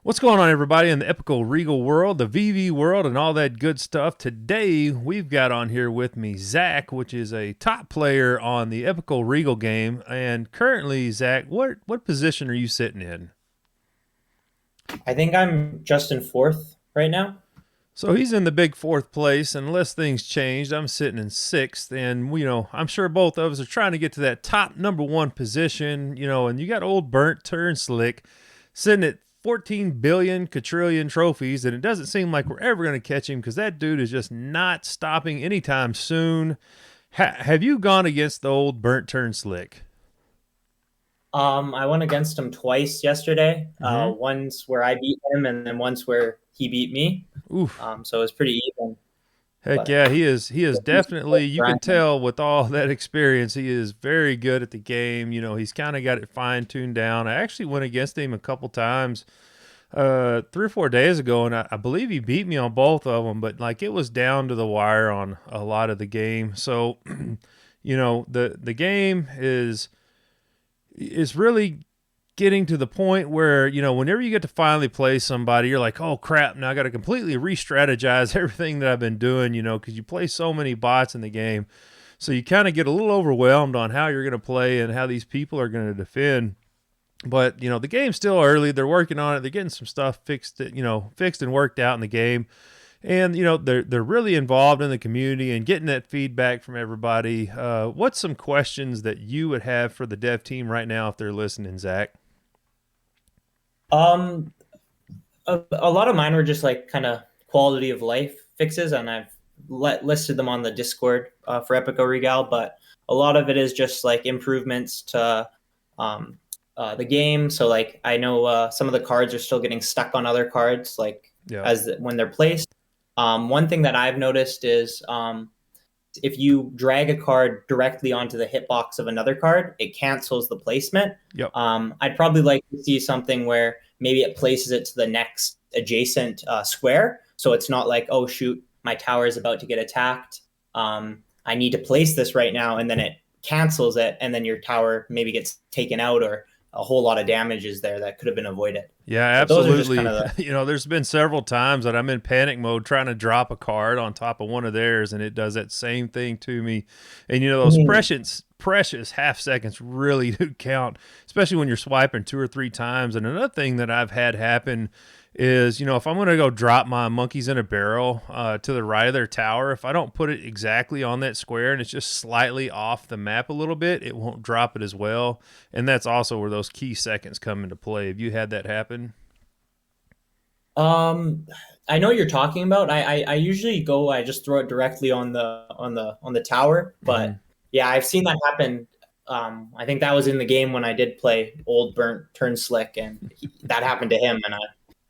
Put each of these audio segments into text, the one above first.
What's going on, everybody, in the Epiko Regal world, the Veve world, and all that good stuff? Today, we've got on here with me Zach, which is a top player on the Epiko Regal game. And currently, Zach, what position are you sitting in? I think I'm just in fourth right now. So he's in the big fourth place, and unless things changed, I'm sitting in sixth. And, I'm sure both of us are trying to get to that top number one position, and you got old burnt turn slick sitting at 14 billion quadrillion trophies, and it doesn't seem like we're ever going to catch him because that dude is just not stopping anytime soon. Have you gone against the old burnt turn slick? I went against him twice yesterday. Mm-hmm. Once where I beat him, and then once where he beat me. Oof. So it was pretty even. Heck But yeah, he is he's definitely, still you can grinding. tell with all that experience, he is very good at the game. He's kind of got it fine tuned down. I actually went against him a couple times 3 or 4 days ago, and I believe he beat me on both of them, but like it was down to the wire on a lot of the game. So, the game is really getting to the point where, whenever you get to finally play somebody, you're like, oh crap, now I got to completely re-strategize everything that I've been doing, because you play so many bots in the game. So you kind of get a little overwhelmed on how you're going to play and how these people are going to defend. But, the game's still early. They're working on it. They're getting some stuff fixed and worked out in the game. And they're really involved in the community and getting that feedback from everybody. What's some questions that you would have for the dev team right now if they're listening, Zach? Um, a lot of mine were just like kind of quality of life fixes, and I've listed them on the Discord for Epiko Regal. But a lot of it is just like improvements to um, the game. So like I know some of the cards are still getting stuck on other cards, like Yeah. when they're placed. One thing that I've noticed is if you drag a card directly onto the hitbox of another card, it cancels the placement. Yep. I'd probably like to see something where maybe it places it to the next adjacent square. So it's not like, oh, shoot, my tower is about to get attacked. I need to place this right now. And then it cancels it. And then your tower maybe gets taken out, or a whole lot of damage is there that could have been avoided. Yeah, But those are just kind absolutely. of the. There's been several times that I'm in panic mode trying to drop a card on top of one of theirs, and it does that same thing to me. And those precious half seconds really do count, especially when you're swiping two or three times. And another thing that I've had happen is, if I'm going to go drop my monkeys in a barrel to the right of their tower, if I don't put it exactly on that square and it's just slightly off the map a little bit, it won't drop it as well. And that's also where those key seconds come into play. Have you had that happen? Um, I know what you're talking about. I usually go. I just throw it directly on the tower. Mm-hmm. But yeah, I've seen that happen. I think that was in the game when I did play Old Burnt Turn Slick, and that happened to him, and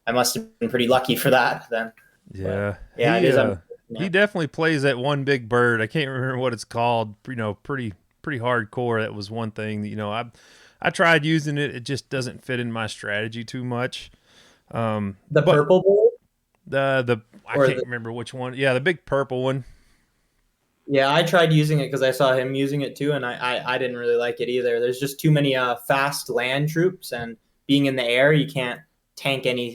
I must have been pretty lucky for that then. But Yeah, yeah, it is he unfortunate. definitely plays that one big bird. I can't remember what it's called. Pretty hardcore. That was one thing that I tried using it. It just doesn't fit in my strategy too much. The But purple bowl the I or can't the remember which one. Yeah, the big purple one. Yeah, I tried using it because I saw him using it too, and I didn't really like it either. There's just too many fast land troops, and being in the air, you can't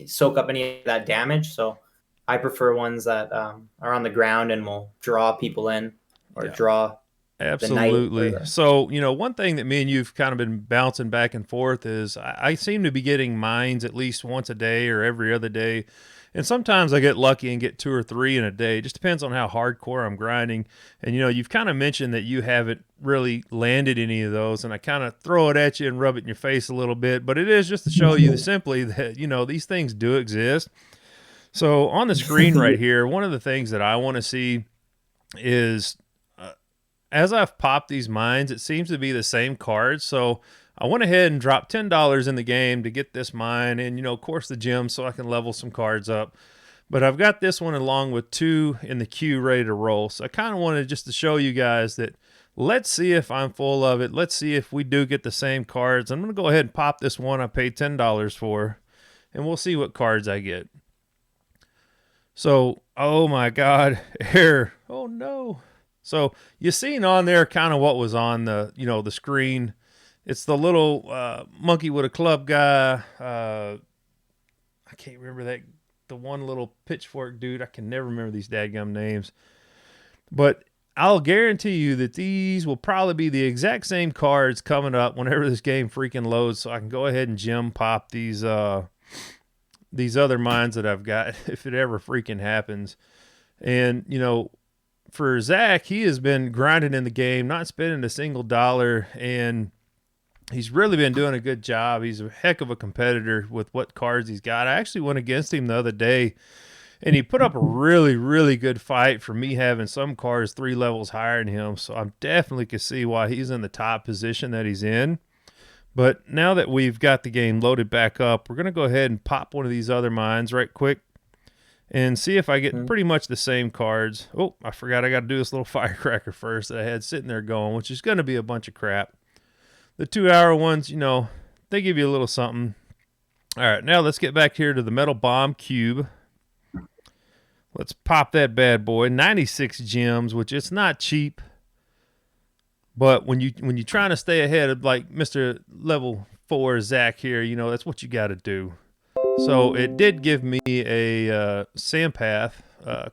soak up any of that damage. So I prefer ones that are on the ground and will draw people in, or Yeah, draw the knight or absolutely. the. So, one thing that me and you've kind of been bouncing back and forth is I seem to be getting mines at least once a day or every other day. And sometimes I get lucky and get two or three in a day. It just depends on how hardcore I'm grinding. And, you've kind of mentioned that you haven't really landed any of those. And I kind of throw it at you and rub it in your face a little bit. But it is just to show you simply that, these things do exist. So on the screen right here, one of the things that I want to see is as I've popped these mines, it seems to be the same cards. So I went ahead and dropped $10 in the game to get this mine and, of course, the gem so I can level some cards up. But I've got this one along with two in the queue ready to roll. So I kind of wanted just to show you guys that let's see if I'm full of it. Let's see if we do get the same cards. I'm going to go ahead and pop this one I paid $10 for, and we'll see what cards I get. So, oh my God, error. Oh no. So you seen on there kind of what was on the screen. It's the little monkey with a club guy. I can't remember the one little pitchfork dude. I can never remember these dadgum names. But I'll guarantee you that these will probably be the exact same cards coming up whenever this game freaking loads, so I can go ahead and gem pop these other mines that I've got if it ever freaking happens. And for Zach, he has been grinding in the game, not spending a single dollar, and he's really been doing a good job. He's a heck of a competitor with what cards he's got. I actually went against him the other day, and he put up a really, really good fight for me having some cards 3 levels higher than him. So I definitely can see why he's in the top position that he's in. But now that we've got the game loaded back up, we're going to go ahead and pop one of these other mines right quick and see if I get pretty much the same cards. Oh, I forgot I got to do this little firecracker first that I had sitting there going, which is going to be a bunch of crap. The 2-hour ones, they give you a little something. All right, now let's get back here to the metal bomb cube. Let's pop that bad boy. 96 gems, which it's not cheap. But when you're trying to stay ahead of like Mr. Level 4 Zach here, that's what you got to do. So it did give me a Sampath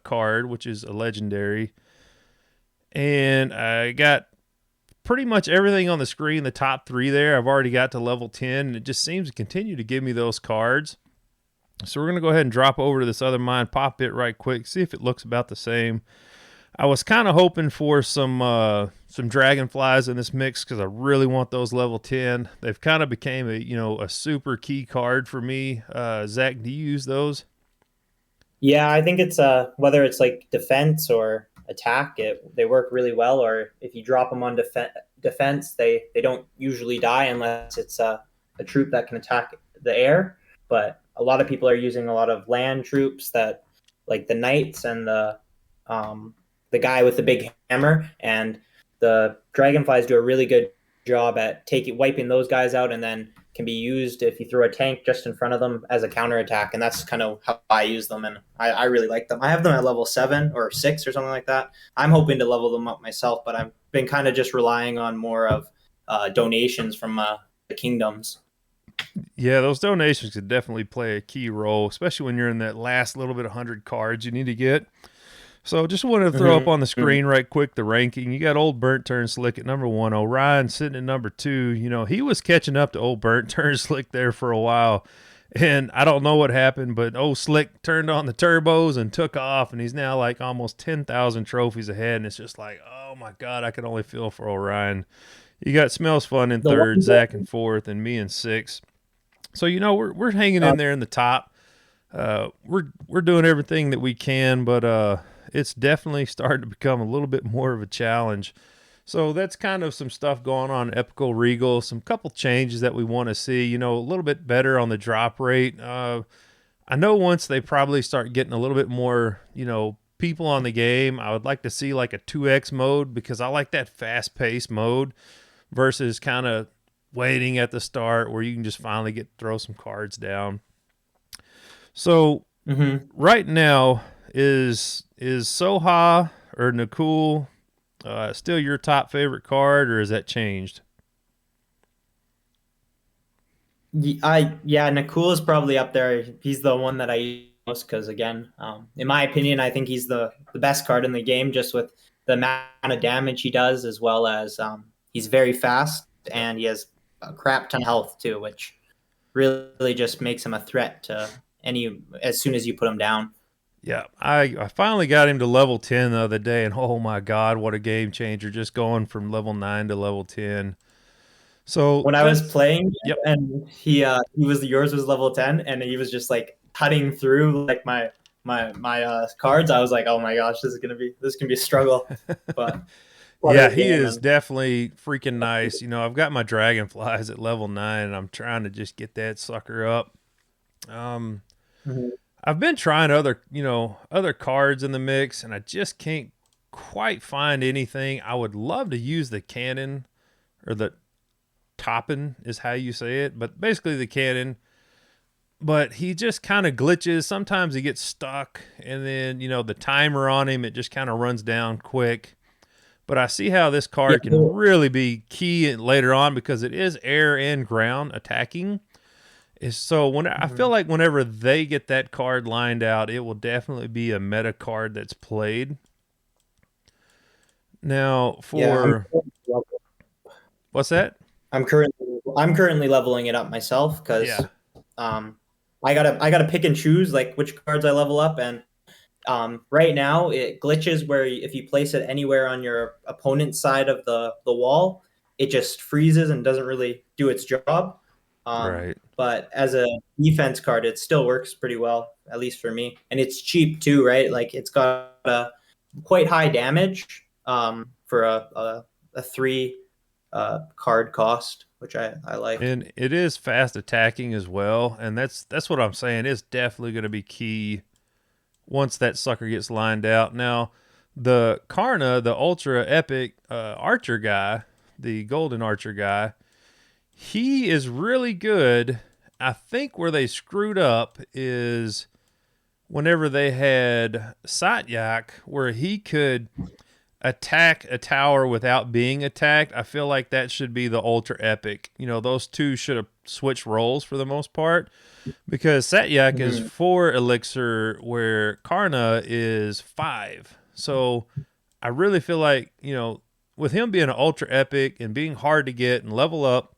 card, which is a legendary. And I got pretty much everything on the screen, the top 3 there. I've already got to level 10, and it just seems to continue to give me those cards. So we're going to go ahead and drop over to this other mine, pop it right quick, see if it looks about the same. I was kind of hoping for some dragonflies in this mix because I really want those level 10. They've kind of became a super key card for me. Zach, do you use those? Yeah, I think it's whether it's like defense or attack, they work really well. Or if you drop them on defense, they don't usually die unless it's a troop that can attack the air. But a lot of people are using a lot of land troops that, like the knights and the guy with the big hammer, and the dragonflies do a really good job at wiping those guys out, and then can be used if you throw a tank just in front of them as a counterattack. And that's kind of how I use them, and I really like them. I have them at level 7 or 6 or something like that. I'm hoping to level them up myself, but I've been kind of just relying on more of donations from the kingdoms. Yeah, those donations could definitely play a key role, especially when you're in that last little bit of 100 cards you need to get. So just wanted to throw up on the screen right quick the ranking. You got old Burnt Turn Slick at number 1. Orion sitting at number 2. He was catching up to old Burnt Turn Slick there for a while. And I don't know what happened, but old Slick turned on the turbos and took off, and he's now like almost 10,000 trophies ahead. And it's just like, oh my God, I can only feel for Orion. You got Smells Fun in 3rd, Zach in 4th, and me in 6th. So, we're hanging in there in the top. We're doing everything that we can, but it's definitely starting to become a little bit more of a challenge. So that's kind of some stuff going on in Epiko Regal, some couple changes that we want to see, a little bit better on the drop rate. I know once they probably start getting a little bit more, people on the game, I would like to see like a 2X mode, because I like that fast-paced mode versus kind of waiting at the start where you can just finally throw some cards down. So right now, is Soha or Nakul still your top favorite card, or has that changed? Nakul is probably up there. He's the one that I use most because, again, in my opinion, I think he's the best card in the game, just with the amount of damage he does, as well as he's very fast and he has a crap ton of health too, which really just makes him a threat to as soon as you put him down. Yeah, I finally got him to level 10 the other day, and oh my God, what a game changer, just going from level 9 to level 10. So when I was playing, yep. And yours was level 10, and he was just like cutting through like my cards. I was like, oh my gosh, this can be a struggle. But yeah, he is definitely freaking nice. I've got my dragonflies at level 9, and I'm trying to just get that sucker up. I've been trying other cards in the mix, and I just can't quite find anything. I would love to use the cannon, or the toppin is how you say it, but basically the cannon. But he just kind of glitches. Sometimes he gets stuck, and then, the timer on him, it just kind of runs down quick. But I see how this card can really be key later on, because it is air and ground attacking. Is so when I feel Mhm. like whenever they get that card lined out, it will definitely be a meta card that's played. Now Yeah, for what's that? I'm currently leveling it up myself Yeah, because I gotta pick and choose like which cards I level up, and right now it glitches where if you place it anywhere on your opponent's side of the wall, it just freezes and doesn't really do its job. right. But as a defense card, it still works pretty well, at least for me, and it's cheap too, right? Like it's got a quite high damage for a three card cost, which I like. And it is fast attacking as well, and that's what I'm saying. It's definitely going to be key once that sucker gets lined out. Now, the Karna, the ultra epic archer guy, the golden archer guy, he is really good. I think where they screwed up is whenever they had Satyak, where he could attack a tower without being attacked. I feel like that should be the ultra epic. You know, those two should have switched roles for the most part because Satyak is Mhm. 4 elixir where Karna is 5. So I really feel like, with him being an ultra epic and being hard to get and level up,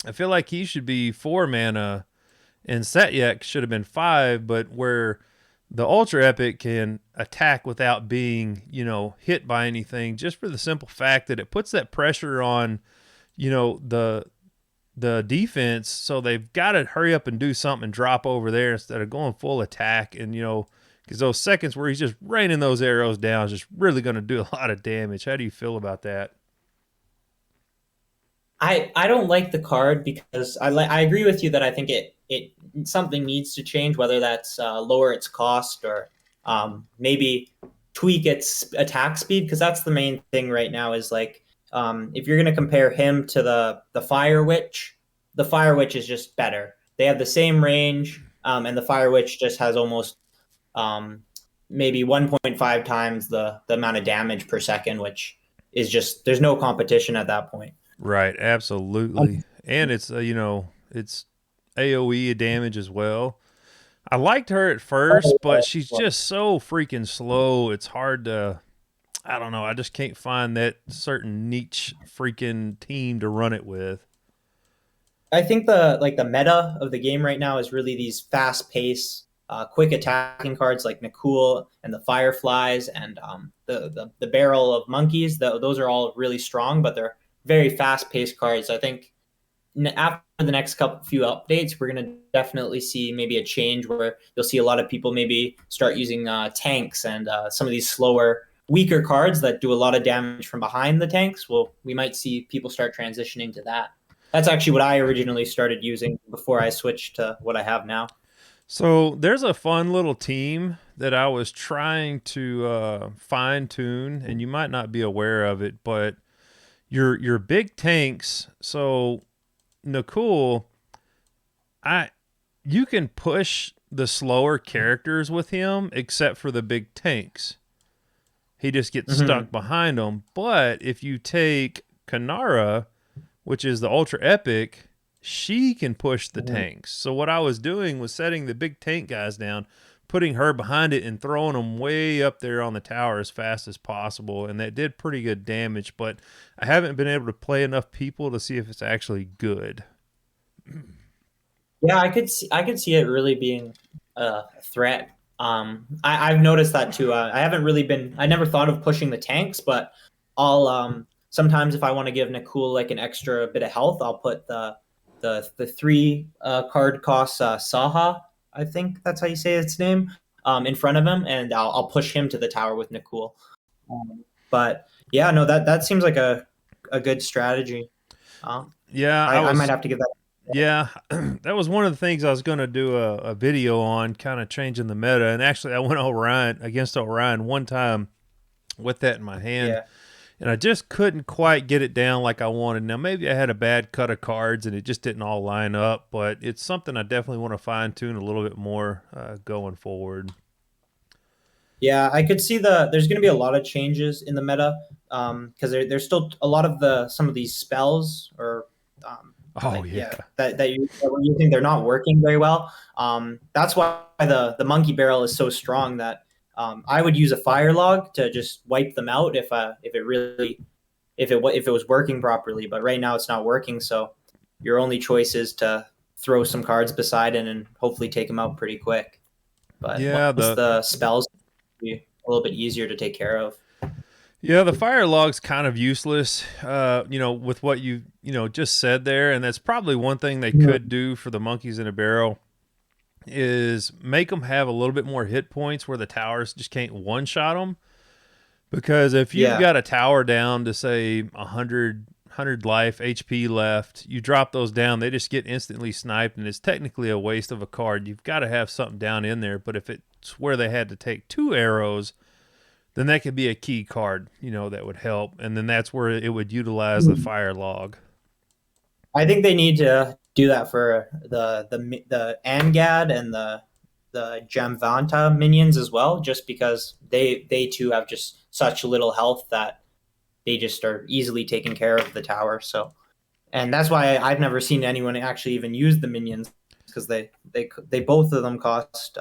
I feel like he should be 4 mana and Satyak should have been 5, but where the ultra epic can attack without being, hit by anything, just for the simple fact that it puts that pressure on, the defense, so they've got to hurry up and do something and drop over there instead of going full attack. And because those seconds where he's just raining those arrows down is just really going to do a lot of damage. How do you feel about that? I don't like the card because I agree with you that I think it something needs to change, whether that's lower its cost or maybe tweak its attack speed, because that's the main thing right now is like if you're going to compare him to the Fire Witch, the Fire Witch is just better. They have the same range, and the Fire Witch just has almost um, maybe 1.5 times the amount of damage per second, which is just there's no competition at that point. Right, absolutely. And it's it's AoE damage as well. I liked her at first, but she's just so freaking slow. It's hard to, I don't know. I just can't find that certain niche freaking team to run it with. I think the meta of the game right now is really these fast pace, quick attacking cards like Nakul and the Fireflies and the Barrel of Monkeys. Those are all really strong, but they're very fast paced cards. I think after the next couple few updates, we're going to definitely see maybe a change where you'll see a lot of people maybe start using tanks and some of these slower, weaker cards that do a lot of damage from behind the tanks. Well, we might see people start transitioning to that. That's actually what I originally started using before I switched to what I have now. So there's a fun little team that I was trying to fine tune, and you might not be aware of it, but your big tanks. So Nakul, I you can push the slower characters with him, except for the big tanks. He just gets stuck Mm-hmm. behind them. But if you take Kanara, which is the ultra epic, she can push the Mm-hmm. tanks. So what I was doing was setting the big tank guys down, putting her behind it, and throwing them way up there on the tower as fast as possible. And that did pretty good damage. But I haven't been able to play enough people to see if it's actually good. Yeah, I could see it really being a threat. I've noticed that too. I haven't really been. I never thought of pushing the tanks, but I'll sometimes if I want to give Nakul like an extra bit of health, I'll put the three card cost Saha. I think that's how you say its name. In front of him, and I'll push him to the tower with Nakul. But yeah, no, that seems like a good strategy. Um, Yeah, I might have to give that. yeah, that was one of the things I was going to do a video on, kind of changing the meta. And actually, I went Orion against Orion one time with that in my hand, Yeah. and I just couldn't quite get it down like I wanted. Now, maybe I had a bad cut of cards and it just didn't all line up, but it's something I definitely want to fine tune a little bit more going forward. Yeah, I could see there's going to be a lot of changes in the meta because there's still a lot of some of these spells or Oh like yeah. yeah, that when you think they're not working very well. That's why the monkey barrel is so strong that I would use a fire log to just wipe them out if it really if it was working properly. But right now it's not working, so your only choice is to throw some cards beside it and hopefully take them out pretty quick. But Yeah, once the spells be a little bit easier to take care of. the fire log's kind of useless, with what just said there, and that's probably one thing they could do for the monkeys in a barrel is make them have a little bit more hit points where the towers just can't one shot them. Because if you've Yeah. got a tower down to say 100 life HP left, you drop those down, they just get instantly sniped, and it's technically a waste of a card. You've got to have something down in there. But if it's where they had to take 2 arrows, then that could be a key card, that would help. And then that's where it would utilize the fire log. I think they need to do that for the Angad and the Jamvanta minions as well, just because they too have just such little health that they just are easily taking care of the tower. So, and that's why I've never seen anyone actually even use the minions because they both of them cost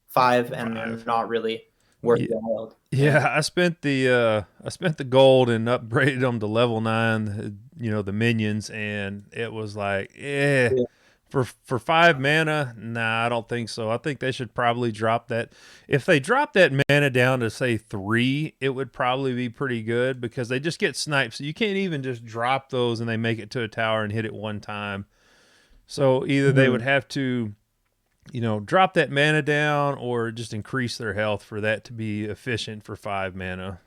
5 and they're 5. not really worth Yeah. the wild. Yeah. Yeah, I spent the gold and upgraded them to level 9, the minions, and it was like, Yeah. for 5 mana, nah, I don't think so. I think they should probably drop that. If they drop that mana down to say 3, it would probably be pretty good because they just get sniped. So you can't even just drop those and they make it to a tower and hit it one time. So either they would Mhm. have to drop that mana down or just increase their health for that to be efficient for 5 mana.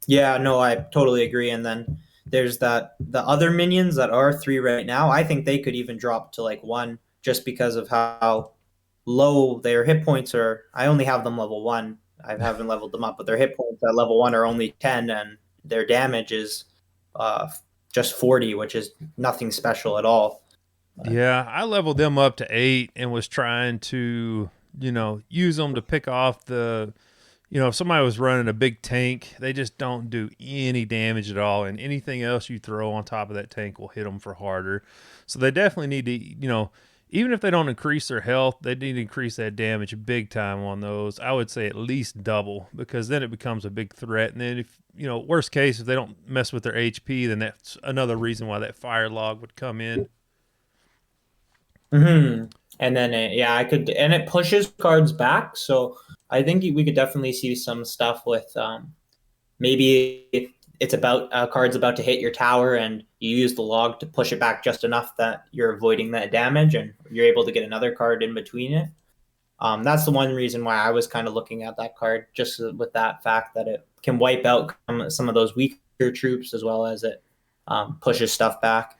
Yeah, no, I totally agree. And then there's the other minions that are 3 right now. I think they could even drop to like 1 just because of how low their hit points are. I only have them level 1. I haven't leveled them up, but their hit points at level 1 are only 10 and their damage is uh, just 40, which is nothing special at all. But, Yeah, I leveled them up to 8 and was trying to, use them to pick off if somebody was running a big tank, they just don't do any damage at all. And anything else you throw on top of that tank will hit them for harder. So they definitely need to, even if they don't increase their health, they need to increase that damage big time on those. I would say at least double because then it becomes a big threat. And then if, worst case, if they don't mess with their HP, then that's another reason why that fire log would come in. mhm. And then yeah, I could, and it pushes cards back. So I think we could definitely see some stuff with maybe if it's about a card's about to hit your tower and you use the log to push it back just enough that you're avoiding that damage and you're able to get another card in between it. That's the one reason why I was kind of looking at that card, just with that fact that it can wipe out some of those weaker troops as well as it pushes stuff back.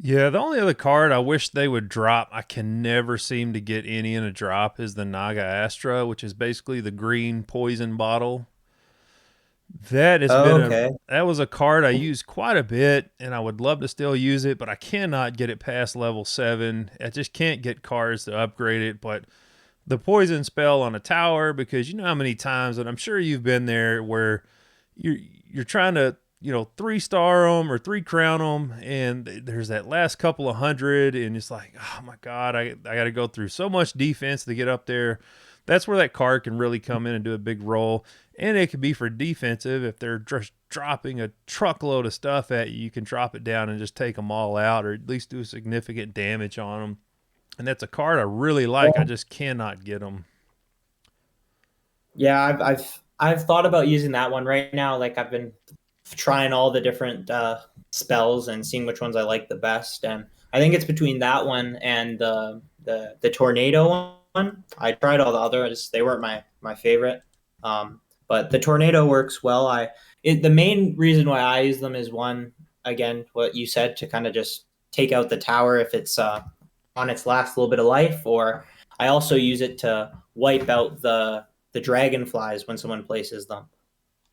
Yeah, the only other card I wish they would drop, I can never seem to get any in a drop, is the Naga Astra, which is basically the green poison bottle. That has Oh, been okay. that was a card I used quite a bit, and I would love to still use it, but I cannot get it past level 7. I just can't get cards to upgrade it. But the poison spell on a tower, because you know how many times, and I'm sure you've been there, where you're trying to 3-star them or 3-crown them, and there's that last couple of hundred, and it's like, oh my god, I got to go through so much defense to get up there. That's where that card can really come in and do a big role. And it could be for defensive if they're just dropping a truckload of stuff at you. You can drop it down and just take them all out, or at least do significant damage on them. And that's a card I really like. I just cannot get them. Yeah, I've thought about using that one right now. Like I've been trying all the different spells and seeing which ones I like the best. And I think it's between that one and the tornado one. I tried all the others; they weren't my favorite. But the tornado works well. The main reason why I use them is one, again, what you said, to kind of just take out the tower if it's on its last little bit of life, or I also use it to wipe out the dragonflies when someone places them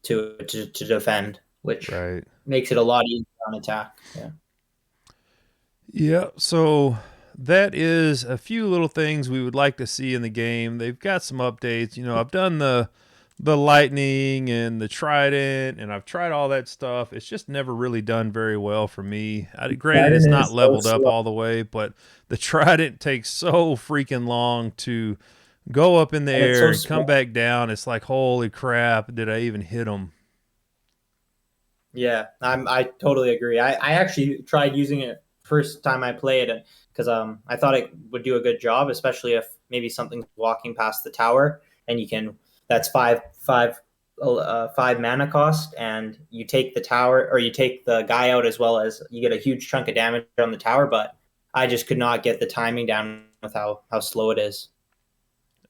to defend, which Right. makes it a lot easier on attack. Yeah. Yeah. So that is a few little things we would like to see in the game. They've got some updates. I've done the the lightning and the trident, and I've tried all that stuff. It's just never really done very well for me. Granted, it's Garden not is so leveled up slow. all the way, but the trident takes so freaking long to go up in the And it's air so and come small. back down. It's like, holy crap, did I even hit them? Yeah, I totally agree. I actually tried using it first time I played it because I thought it would do a good job, especially if maybe something's walking past the tower and you can that's five mana cost, and you take the tower or you take the guy out as well as you get a huge chunk of damage on the tower. But I just could not get the timing down with how slow it is.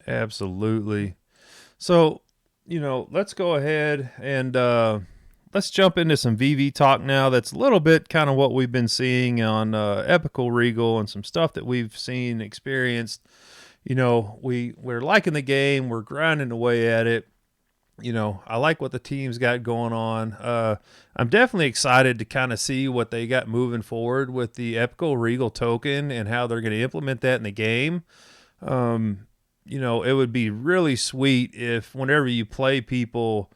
Absolutely. So, let's go ahead and let's jump into some VV talk now. That's a little bit kind of what we've been seeing on Epiko Regal and some stuff that we've seen, experienced. We're liking the game. We're grinding away at it. I like what the team's got going on. I'm definitely excited to kind of see what they got moving forward with the Epiko Regal token and how they're going to implement that in the game. Um, it would be really sweet if whenever you play people,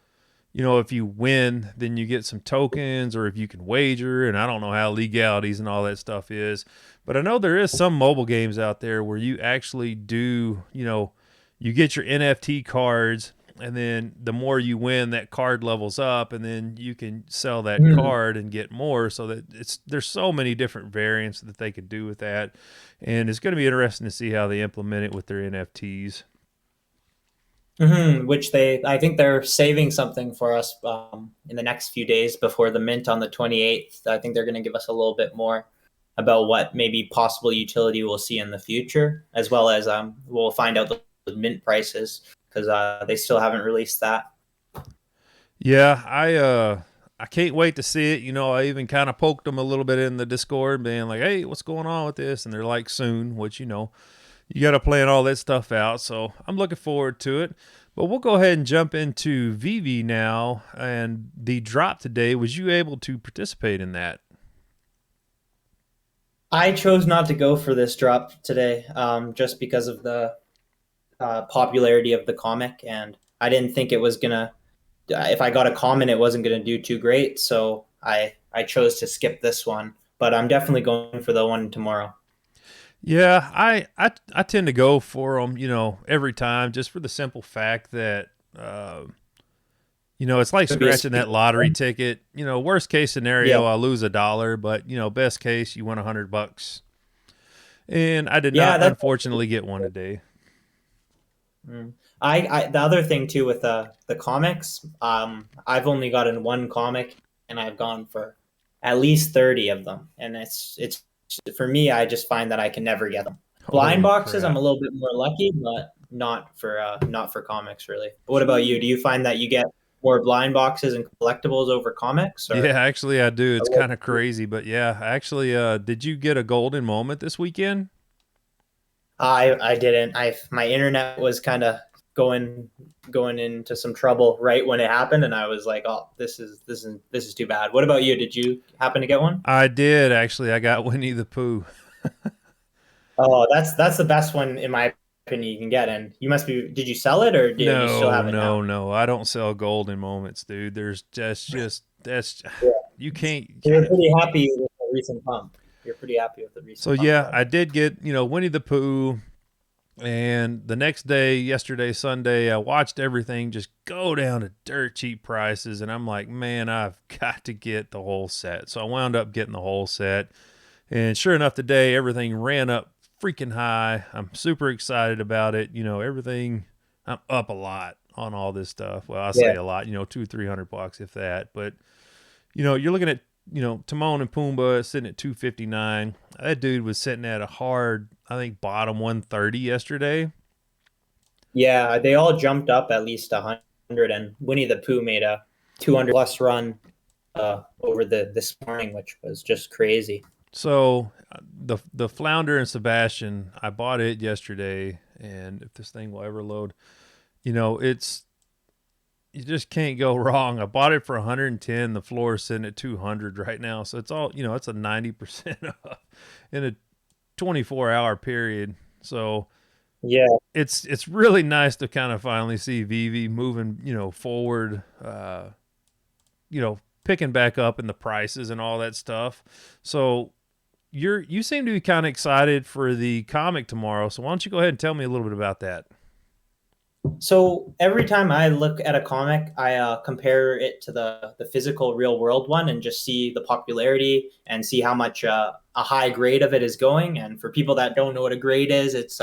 if you win, then you get some tokens, or if you can wager. And I don't know how legalities and all that stuff is, but I know there is some mobile games out there where you actually do, you get your NFT cards, and then the more you win, that card levels up, and then you can sell that Mhm. card and get more. So that there's so many different variants that they could do with that, and it's going to be interesting to see how they implement it with their NFTs. Which I think they're saving something for us in the next few days before the mint on the 28th. I think they're going to give us a little bit more about what maybe possible utility we'll see in the future, as well as we'll find out the mint prices because they still haven't released that. Yeah, I can't wait to see it. I even kind of poked them a little bit in the Discord, being like, "Hey, what's going on with this?" And they're like, "Soon," which you got to plan all that stuff out. So I'm looking forward to it. But we'll go ahead and jump into Vivi now. And the drop today, was you able to participate in that? I chose not to go for this drop today just because of the popularity of the comic, and I didn't think it was gonna. If I got a comment, it wasn't gonna do too great, so I chose to skip this one. But I'm definitely going for the one tomorrow. Yeah, I tend to go for them, every time, just for the simple fact that it's like Could be a scratching sweet. that lottery ticket. Worst case Yeah, scenario, I lose $1, but best case, you win $100. And I did yeah. not, That's unfortunately, get one today. mm. I the other thing too with the comics. I've only gotten one comic, and I've gone for at least 30 of them, and it's for me. I just find that I can never get them. Blind Holy boxes, I'm crap! a little bit more lucky, but not for comics really. What about you? Do you find that you get more blind boxes and collectibles over comics, Yeah, or? actually, I do. It's kind of crazy, but yeah, actually, did you get a golden moment this weekend? I didn't. My internet was kind of going into some trouble right when it happened, and I was like, "Oh, this is too bad." What about you? Did you happen to get one? I did actually. I got Winnie the Pooh. Oh, that's the best one in my opinion you can get. And you must be. Did you sell it, or do you still No, have it now? no, no. I don't sell golden moments, dude. That's Yeah. you can't. So you're pretty happy with the recent pump. You're pretty happy with the So recent pump, yeah, then. I did get Winnie the Pooh, and the next day, yesterday, Sunday, I watched everything just go down to dirt cheap prices, and I'm like, man, I've got to get the whole set. So I wound up getting the whole set, and sure enough, today everything ran up freaking high. I'm super excited about it. Everything. I'm up a lot on all this stuff. Well, I Yeah. say a lot. Two, $300 if that. But you're looking at Timon and Pumbaa sitting at 259. That dude was sitting at a hard, I think, bottom 130 yesterday. Yeah, they all jumped up at least 100, and Winnie the Pooh made a 200 plus run over the this morning, which was just crazy. So the flounder and Sebastian, I bought it yesterday, and if this thing will ever load, it's you just can't go wrong. I bought it for 110. The floor is sitting at 200 right now, so it's all it's a 90% up in a 24-hour period. So Yeah. It's really nice to kind of finally see Vivi moving, forward, picking back up in the prices and all that stuff. So you seem to be kind of excited for the comic tomorrow. So why don't you go ahead and tell me a little bit about that? So every time I look at a comic, I compare it to the physical real world one and just see the popularity and see how much a high grade of it is going. And for people that don't know what a grade is, it's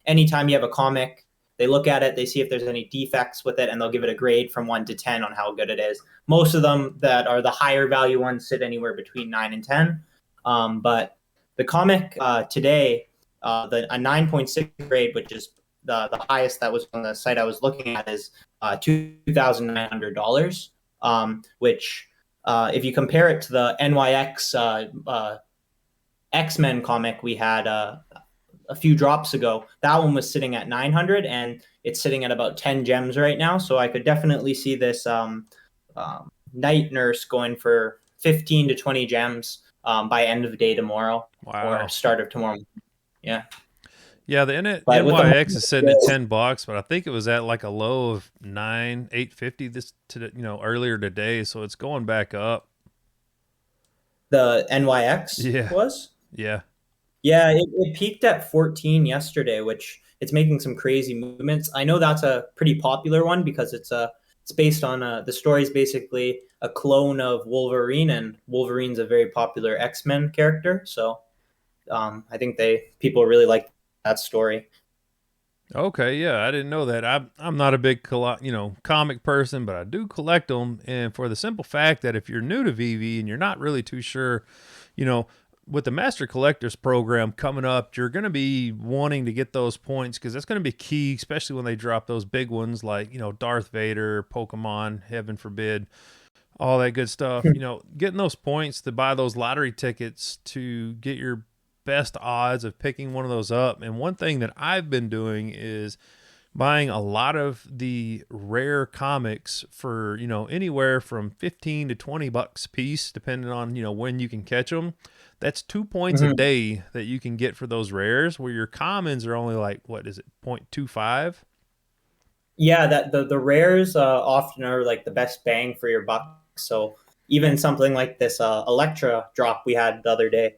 anytime you have a comic, they look at it, they see if there's any defects with it, and they'll give it a grade from 1 to 10 on how good it is. Most of them that are the higher value ones sit anywhere between 9 and 10. But the comic today, a 9.6 grade, which is the highest that was on the site I was looking at, is $2,900, which if you compare it to the NYX X-Men comic we had a few drops ago, that one was sitting at 900, and it's sitting at about 10 gems right now. So I could definitely see this night nurse going for 15 to 20 gems by end of the day tomorrow or Wow. start of tomorrow. Yeah. Yeah, the But with the NYX is sitting at $10, but I think it was at like a low of 850 this to earlier today, so it's going back up. the NYX Yeah, was. yeah. Yeah, it peaked at 14 yesterday, which it's making some crazy movements. I know that's a pretty popular one because it's based on the story is basically a clone of Wolverine, and Wolverine's a very popular X-Men character. So I think they people really like that story. Okay, yeah, I didn't know that. I'm not a big comic person, but I do collect them, and for the simple fact that if you're new to VV and you're not really too sure, you know, with the Master Collectors program coming up, you're going to be wanting to get those points because that's going to be key, especially when they drop those big ones like Darth Vader, Pokemon, heaven forbid, all that good stuff. Getting those points to buy those lottery tickets to get your best odds of picking one of those up. And one thing that I've been doing is buying a lot of the rare comics for, anywhere from 15 to 20 bucks a piece, depending on, when you can catch them. That's 2 points a Mhm. day that you can get for those rares, where your commons are only like, what is it, 0.25? Yeah, that the rares often are like the best bang for your buck. So even something like this Electra drop we had the other day,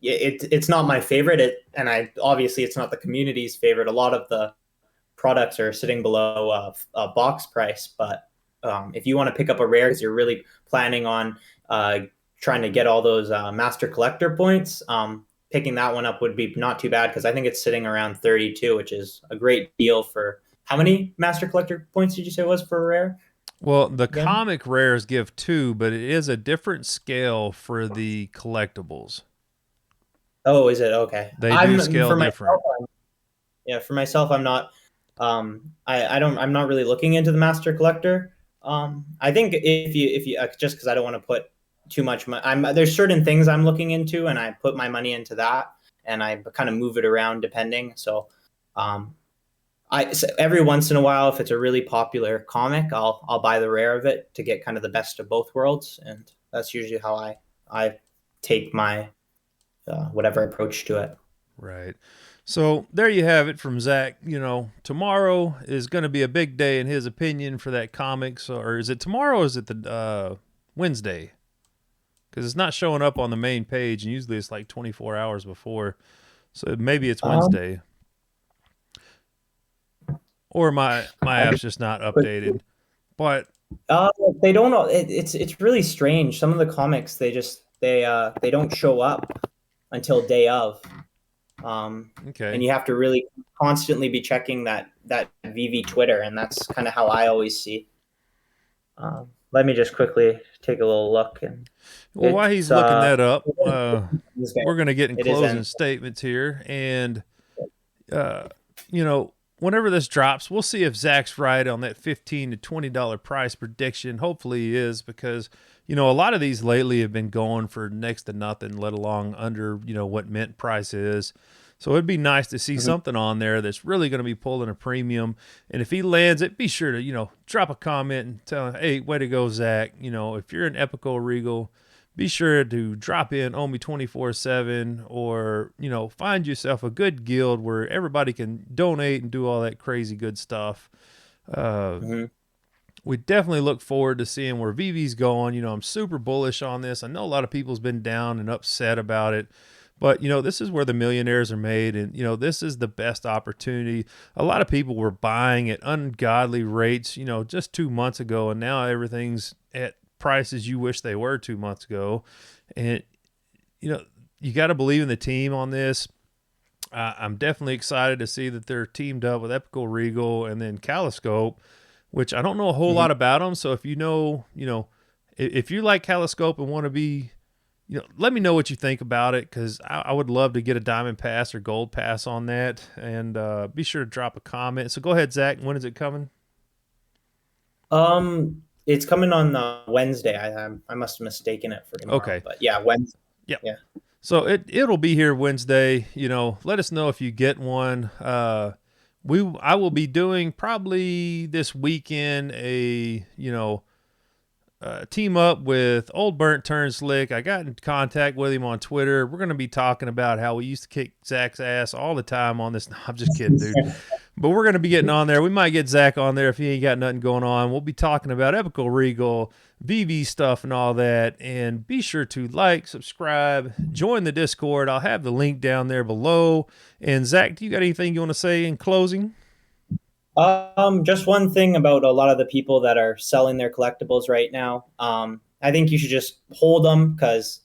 it's not my favorite. And I obviously it's not the community's favorite. A lot of the products are sitting below a box price, but if you want to pick up a rare because you're really planning on uh, trying to get all those master collector points, picking that one up would be not too bad because I think it's sitting around 32, which is a great deal for how many master collector points did you say it was for a rare Well, the again? comic rares give two, but it is a different scale for the collectibles. Oh, is it okay? They do I'm scale for myself. different. Yeah, for myself, I'm not. I don't. I'm not really looking into the master collector. I think if you just because I don't want to put too much money. There's certain things I'm looking into, and I put my money into that, and I kind of move it around depending. So, um, so every once in a while, if it's a really popular comic, I'll buy the rare of it to get kind of the best of both worlds, and that's usually how I take my whatever approach to it. Right. So there you have it from Zach. Tomorrow is going to be a big day in his opinion for that comics. Or is it tomorrow or is it the Wednesday? Because it's not showing up on the main page, and usually it's like 24 hours before. So maybe it's Um, Wednesday. Or my I app's just not updated. But Uh, they don't know. It's really strange. Some of the comics they don't show up until day of, and okay. you have to really constantly be checking that VV Twitter, and that's kind of how I always see. Let me just quickly take a little look, and Well, while he's it's looking that up, Wednesday. we're going to get in It is closing end. statements here. And uh, whenever this drops, we'll see if Zach's right on that $15 to $20 price prediction. Hopefully he is, because a lot of these lately have been going for next to nothing, let alone under what mint price is. So it'd be nice to see Mhm. something on there that's really going to be pulling a premium. And if he lands it, be sure to drop a comment and tell him, hey, way to go, Zach. If you're an Epiko Regal, be sure to drop in on me 24/7, or find yourself a good guild where everybody can donate and do all that crazy good stuff. Uh, Mm-hmm. we definitely look forward to seeing where Veve's going. I'm super bullish on this. I know a lot of people's been down and upset about it, but this is where the millionaires are made, and this is the best opportunity. A lot of people were buying at ungodly rates, just 2 months ago, and now everything's at prices you wish they were 2 months ago. And you know, you got to believe in the team on this. I'm definitely excited to see that they're teamed up with Epiko Regal and then Caliscope, which I don't know a whole Mm-hmm. lot about them. So if if you like Caliscope and want to be, let me know what you think about it, because I would love to get a diamond pass or gold pass on that. And be sure to drop a comment. So go ahead, Zach. When is it coming? It's coming on Wednesday. I must have mistaken it for tomorrow, Okay. but yeah, Wednesday. Yep. Yeah. So it'll be here Wednesday. Let us know if you get one. I will be doing probably this weekend a team up with Old Burnt Turn Slick. I got in contact with him on Twitter. We're going to be talking about how we used to kick Zach's ass all the time on this. No, I'm just kidding, dude. But we're going to be getting on there. We might get Zach on there if he ain't got nothing going on. We'll be talking about Epiko Regal, VV stuff, and all that. And be sure to like, subscribe, join the Discord. I'll have the link down there below. And Zach, do you got anything you want to say in closing? Just one thing about a lot of the people that are selling their collectibles right now. I think you should just hold them, because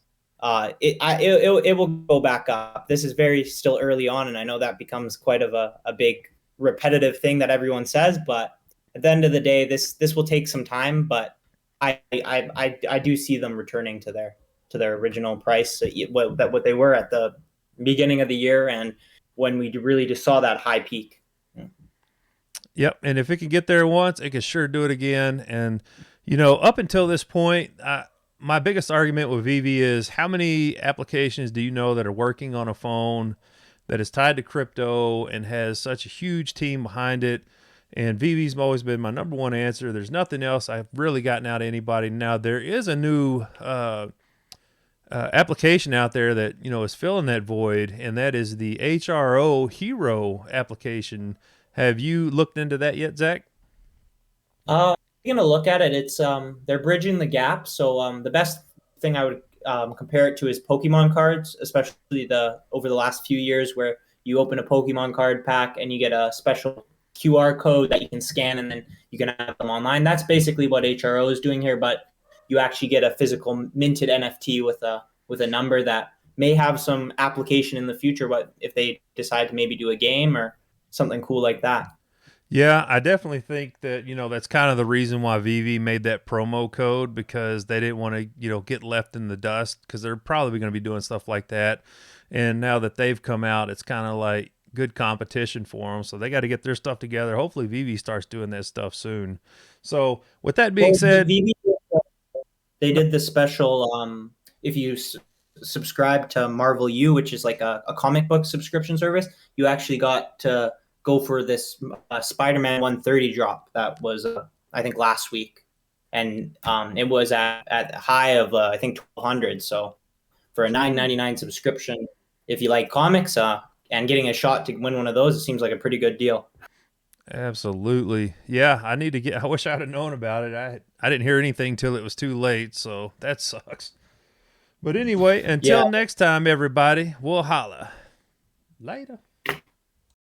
it will go back up. This is very still early on, and I know that becomes quite of a big repetitive thing that everyone says. But at the end of the day, this will take some time. But I do see them returning to their original price, what they were at the beginning of the year, and when we really just saw that high peak. Yep. And if it can get there once, it can sure do it again. And, up until this point, my biggest argument with Veve is, how many applications do you know that are working on a phone that is tied to crypto and has such a huge team behind it? And Veve's always been my number one answer. There's nothing else I've really gotten out of anybody. Now, there is a new application out there that, is filling that void, and that is the HRO Hero application. Have you looked into that yet, Zach? Taking a look at it, it's they're bridging the gap. So the best thing I would compare it to is Pokemon cards, especially the over the last few years, where you open a Pokemon card pack and you get a special QR code that you can scan, and then you can have them online. That's basically what HRO is doing here, but you actually get a physical minted NFT with a number that may have some application in the future. But if they decide to maybe do a game or something cool like that. Yeah, I definitely think that, that's kind of the reason why Veve made that promo code, because they didn't want to, get left in the dust, because they're probably going to be doing stuff like that. And now that they've come out, it's kind of like good competition for them. So they got to get their stuff together. Hopefully Veve starts doing that stuff soon. So with that being Well, said, they did the special if you subscribe to Marvel U, which is like a comic book subscription service, you actually got to go for this Spider-Man 130 drop that was I think last week, and it was at a high of I think 1,200. So for a $9.99 subscription, if you like comics and getting a shot to win one of those, it seems like a pretty good deal. absolutely. Yeah, I wish I'd have known about it. I didn't hear anything till it was too late, so that sucks. But anyway, Yeah. until next time, everybody, we'll holla. Later.